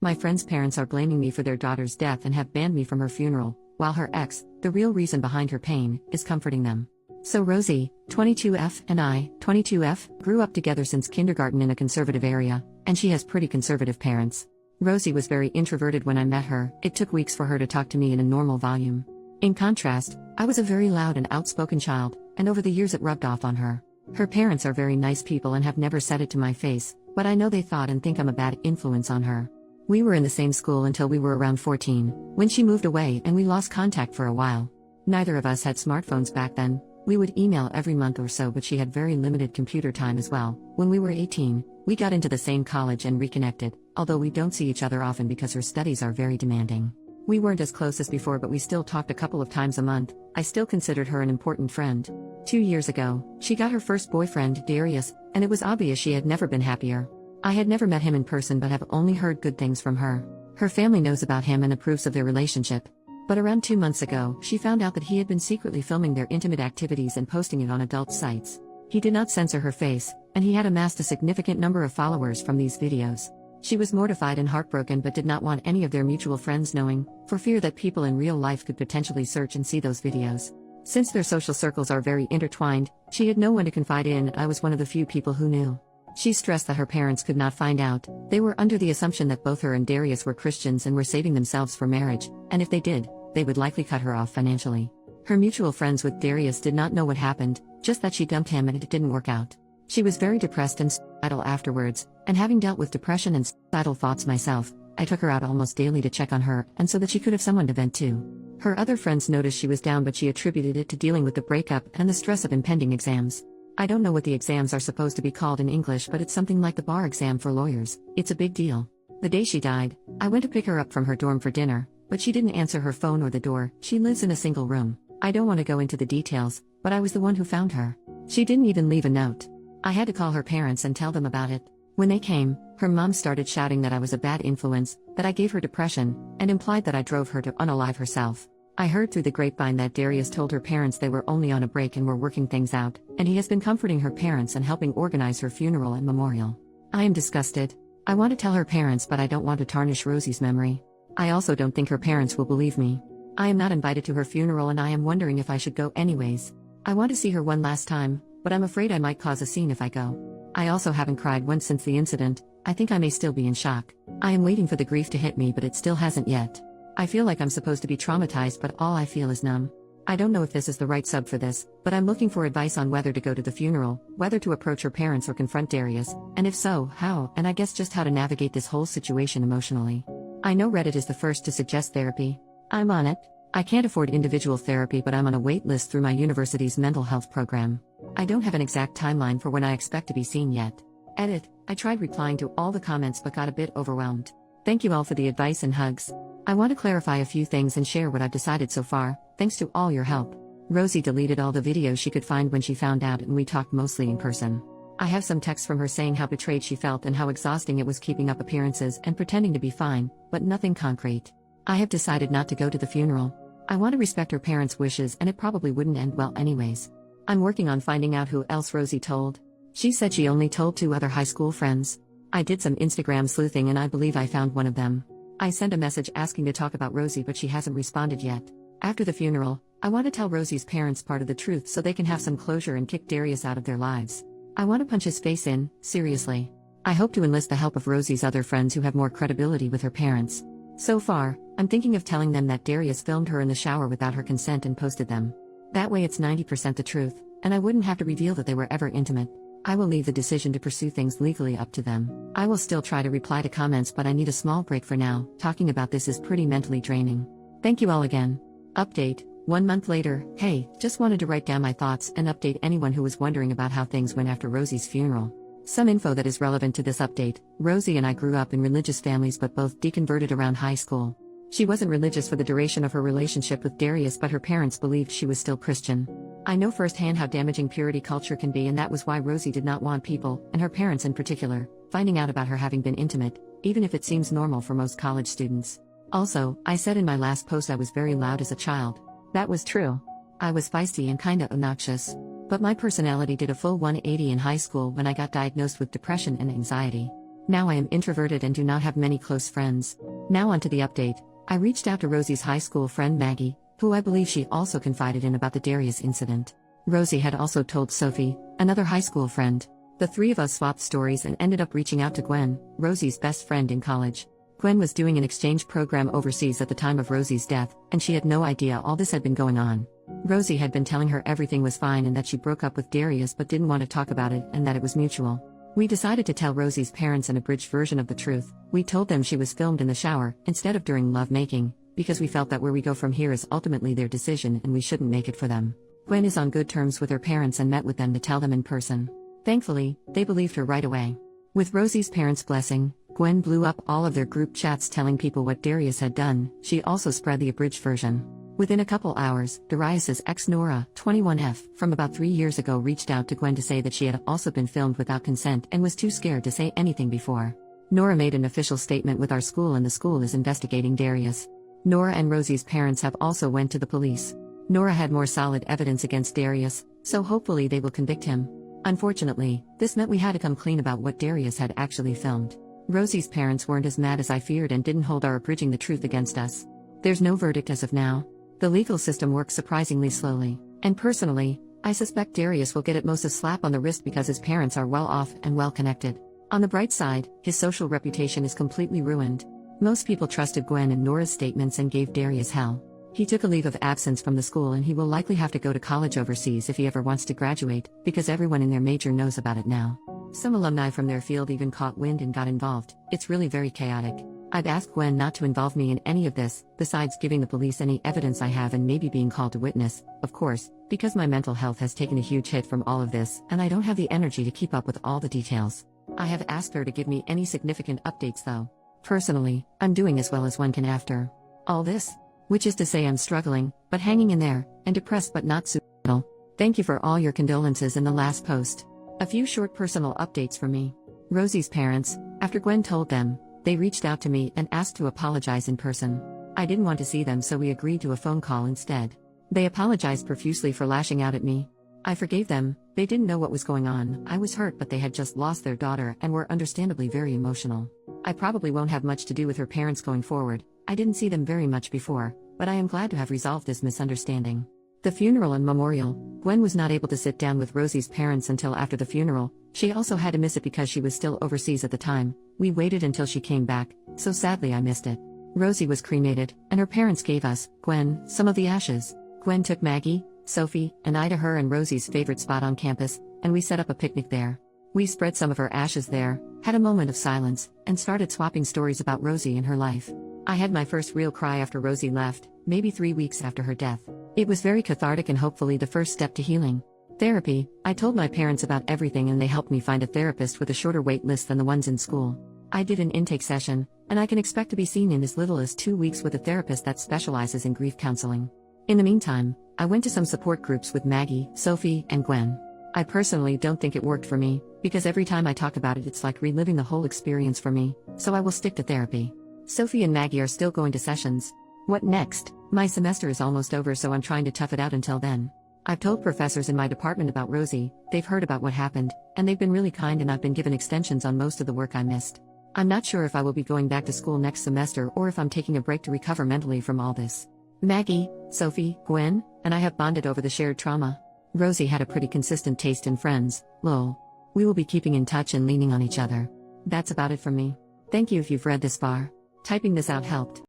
My friend's parents are blaming me for their daughter's death and have banned me from her funeral, while her ex, the real reason behind her pain, is comforting them. So Rosie, 22F, and I, 22F, grew up together since kindergarten in a conservative area, and she has pretty conservative parents. Rosie was very introverted when I met her. It took weeks for her to talk to me in a normal volume. In contrast, I was a very loud and outspoken child, and over the years it rubbed off on her. Her parents are very nice people and have never said it to my face, but I know they thought and think I'm a bad influence on her. We were in the same school until we were around 14, when she moved away and we lost contact for a while. Neither of us had smartphones back then. We would email every month or so, but she had very limited computer time as well. When we were 18, we got into the same college and reconnected, although we don't see each other often because her studies are very demanding. We weren't as close as before, but we still talked a couple of times a month. I still considered her an important friend. 2 years ago, she got her first boyfriend, Darius, and it was obvious she had never been happier. I had never met him in person but have only heard good things from her. Her family knows about him and approves of their relationship. But around 2 months ago, she found out that he had been secretly filming their intimate activities and posting it on adult sites. He did not censor her face, and he had amassed a significant number of followers from these videos. She was mortified and heartbroken but did not want any of their mutual friends knowing, for fear that people in real life could potentially search and see those videos. Since their social circles are very intertwined, she had no one to confide in. I was one of the few people who knew. She stressed that her parents could not find out. They were under the assumption that both her and Darius were Christians and were saving themselves for marriage, and if they did, they would likely cut her off financially. Her mutual friends with Darius did not know what happened, just that she dumped him and it didn't work out. She was very depressed and suicidal afterwards, and having dealt with depression and suicidal thoughts myself, I took her out almost daily to check on her, and so that she could have someone to vent to. Her other friends noticed she was down, but she attributed it to dealing with the breakup and the stress of impending exams. I don't know what the exams are supposed to be called in English, but it's something like the bar exam for lawyers. It's a big deal. The day she died, I went to pick her up from her dorm for dinner, but she didn't answer her phone or the door. She lives in a single room. I don't want to go into the details, but I was the one who found her. She didn't even leave a note. I had to call her parents and tell them about it. When they came, her mom started shouting that I was a bad influence, that I gave her depression, and implied that I drove her to unalive herself. I heard through the grapevine that Darius told her parents they were only on a break and were working things out, and he has been comforting her parents and helping organize her funeral and memorial. I am disgusted. I want to tell her parents, but I don't want to tarnish Rosie's memory. I also don't think her parents will believe me. I am not invited to her funeral and I am wondering if I should go anyways. I want to see her one last time, but I'm afraid I might cause a scene if I go. I also haven't cried once since the incident. I think I may still be in shock. I am waiting for the grief to hit me, but it still hasn't yet. I feel like I'm supposed to be traumatized, but all I feel is numb. I don't know if this is the right sub for this, but I'm looking for advice on whether to go to the funeral, whether to approach her parents or confront Darius, and if so, how, and I guess just how to navigate this whole situation emotionally. I know Reddit is the first to suggest therapy. I'm on it. I can't afford individual therapy, but I'm on a wait list through my university's mental health program. I don't have an exact timeline for when I expect to be seen yet. Edit. I tried replying to all the comments but got a bit overwhelmed. Thank you all for the advice and hugs. I want to clarify a few things and share what I've decided so far, thanks to all your help. Rosie deleted all the videos she could find when she found out, and we talked mostly in person. I have some texts from her saying how betrayed she felt and how exhausting it was keeping up appearances and pretending to be fine, but nothing concrete. I have decided not to go to the funeral. I want to respect her parents' wishes, and it probably wouldn't end well anyways. I'm working on finding out who else Rosie told. She said she only told 2 other high school friends. I did some Instagram sleuthing and I believe I found one of them. I sent a message asking to talk about Rosie, but she hasn't responded yet. After the funeral, I want to tell Rosie's parents part of the truth so they can have some closure and kick Darius out of their lives. I want to punch his face in, seriously. I hope to enlist the help of Rosie's other friends who have more credibility with her parents. So far, I'm thinking of telling them that Darius filmed her in the shower without her consent and posted them. That way it's 90% the truth, and I wouldn't have to reveal that they were ever intimate. I will leave the decision to pursue things legally up to them. I will still try to reply to comments, but I need a small break for now. Talking about this is pretty mentally draining. Thank you all again. Update. 1 month later. Hey, just wanted to write down my thoughts and update anyone who was wondering about how things went after Rosie's funeral. Some info that is relevant to this update. Rosie and I grew up in religious families but both deconverted around high school. She wasn't religious for the duration of her relationship with Darius, but her parents believed she was still Christian. I know firsthand how damaging purity culture can be, and that was why Rosie did not want people, and her parents in particular, finding out about her having been intimate, even if it seems normal for most college students. Also, I said in my last post I was very loud as a child. That was true. I was feisty and kinda obnoxious. But my personality did a full 180 in high school when I got diagnosed with depression and anxiety. Now I am introverted and do not have many close friends. Now onto the update. I reached out to Rosie's high school friend Maggie, who I believe she also confided in about the Darius incident. Rosie had also told Sophie, another high school friend. The three of us swapped stories and ended up reaching out to Gwen, Rosie's best friend in college. Gwen was doing an exchange program overseas at the time of Rosie's death, and she had no idea all this had been going on. Rosie had been telling her everything was fine and that she broke up with Darius but didn't want to talk about it and that it was mutual. We decided to tell Rosie's parents an abridged version of the truth. We told them she was filmed in the shower, instead of during lovemaking, because we felt that where we go from here is ultimately their decision and we shouldn't make it for them. Gwen is on good terms with her parents and met with them to tell them in person. Thankfully, they believed her right away. With Rosie's parents' blessing, Gwen blew up all of their group chats telling people what Darius had done. She also spread the abridged version. Within a couple hours, Darius's ex Nora, 21F, from about 3 years ago reached out to Gwen to say that she had also been filmed without consent and was too scared to say anything before. Nora made an official statement with our school and the school is investigating Darius. Nora and Rosie's parents have also went to the police. Nora had more solid evidence against Darius, so hopefully they will convict him. Unfortunately, this meant we had to come clean about what Darius had actually filmed. Rosie's parents weren't as mad as I feared and didn't hold our abridging the truth against us. There's no verdict as of now. The legal system works surprisingly slowly, and personally, I suspect Darius will get at most a slap on the wrist because his parents are well off and well connected. On the bright side, his social reputation is completely ruined. Most people trusted Gwen and Nora's statements and gave Darius hell. He took a leave of absence from the school and he will likely have to go to college overseas if he ever wants to graduate, because everyone in their major knows about it now. Some alumni from their field even caught wind and got involved. It's really very chaotic. I've asked Gwen not to involve me in any of this, besides giving the police any evidence I have and maybe being called to witness, of course, because my mental health has taken a huge hit from all of this and I don't have the energy to keep up with all the details. I have asked her to give me any significant updates though. Personally, I'm doing as well as one can after all this. Which is to say I'm struggling, but hanging in there, and depressed but not suicidal. Thank you for all your condolences in the last post. A few short personal updates from me. Rosie's parents, after Gwen told them, they reached out to me and asked to apologize in person. I didn't want to see them so we agreed to a phone call instead. They apologized profusely for lashing out at me. I forgave them. They didn't know what was going on. I was hurt but they had just lost their daughter and were understandably very emotional. I probably won't have much to do with her parents going forward. I didn't see them very much before, but I am glad to have resolved this misunderstanding. The funeral and memorial. Gwen was not able to sit down with Rosie's parents until after the funeral. She also had to miss it because she was still overseas at the time. We waited until she came back, so sadly I missed it. Rosie was cremated, and her parents gave us, Gwen, some of the ashes. Gwen took Maggie, Sophie, and I to her and Rosie's favorite spot on campus, and we set up a picnic there. We spread some of her ashes there, had a moment of silence, and started swapping stories about Rosie and her life. I had my first real cry after Rosie left, maybe 3 weeks after her death. It was very cathartic and hopefully the first step to healing. Therapy. I told my parents about everything and they helped me find a therapist with a shorter wait list than the ones in school. I did an intake session, and I can expect to be seen in as little as 2 weeks with a therapist that specializes in grief counseling. In the meantime, I went to some support groups with Maggie, Sophie, and Gwen. I personally don't think it worked for me, because every time I talk about it it's like reliving the whole experience for me, so I will stick to therapy. Sophie and Maggie are still going to sessions. What next? My semester is almost over so I'm trying to tough it out until then. I've told professors in my department about Rosie, they've heard about what happened, and they've been really kind and I've been given extensions on most of the work I missed. I'm not sure if I will be going back to school next semester or if I'm taking a break to recover mentally from all this. Maggie, Sophie, Gwen, and I have bonded over the shared trauma. Rosie had a pretty consistent taste in friends, lol. We will be keeping in touch and leaning on each other. That's about it from me. Thank you if you've read this far. Typing this out helped.